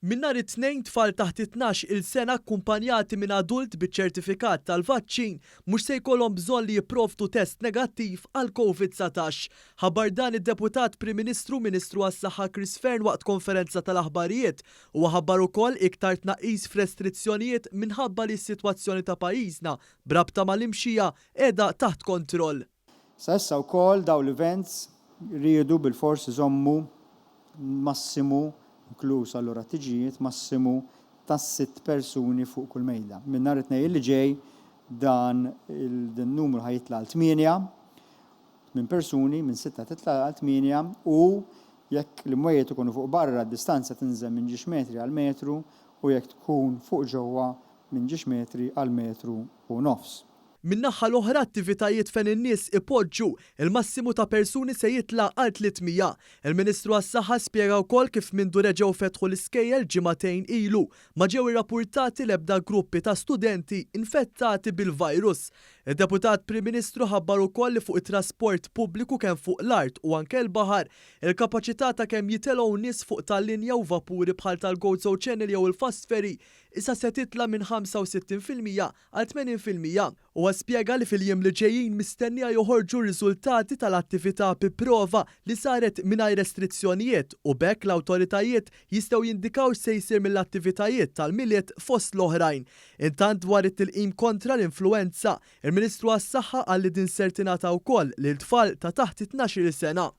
Min nhar it-tnejn tfal taħt 12 il-sena akkumpanjati minn adult biċ-ċertifikat tal-vaċċin mhux se jkollhom bżonn li jipprovdu test negattiv għal COVID-19. Ħabbar dan id-Deputat Prim Ministru Ministru għas-Saħħa Chris Fern waqt konferenza tal-aħbarijiet u ħabbar ukoll iktar tnaqqis f'restrizzjonijiet minħabba li s-sitwazzjoni ta' pajjiżna brabta mal-imxija qiegħda taħt kontroll. Sa issa wkoll dawn l-events riedu bil-fors iżommu massimu inkluż allura tiġijiet massimu ta' 6 persuni fuq kull mejda. Min nhar it-tnejn li ġej dan il-numru ħajitla' għal 8 minn persuni minn 6 titla' għal 8 u jekk l-imwejjed ikunu fuq barra d-distanza tinżemm minn ġiex metri għal metru u jekk tkun fuq ġewwa minn ġiex metri għal metru u nofs. Min-naħa l-oħra attivitajiet fejn in-nies ipoġġu il-massimu ta' persuni se jitla' għal 300. Il-Ministru għas-Saħħa spjega wkoll kif mindu reġgħu fetħu l-iskejjel ġimagħtejn ilu ma ġew irrappurtati l-ebda gruppi ta' studenti infettati bil-virus. Id-Deputat Prim Ministru ħabbar ukoll li fuq it-trasport pubbliku kemm fuq l-art u anke l-baħar il-kapaċità ta' kemm jitelgħu nies fuq tal-linja u vapuri bħal tal-Gozo Channel jew il-Fast Ferry issa se titla' minn 65% għal 80%. U spjega li fil-jiem li ġejjin mistennija joħorġu riżultati tal-attività bi prova li saret mingħajr restrizzjonijiet u bekk l-awtoritajiet jistgħu jindikaw se jsir mill-attivitajiet tal-miliet fost l-oħrajn. Intant dwar it-tilqim kontra l-influenza, il-Ministru għas-Saħħa qal li din ser tingħata wkoll lil tfal ta' taħt 12 sena.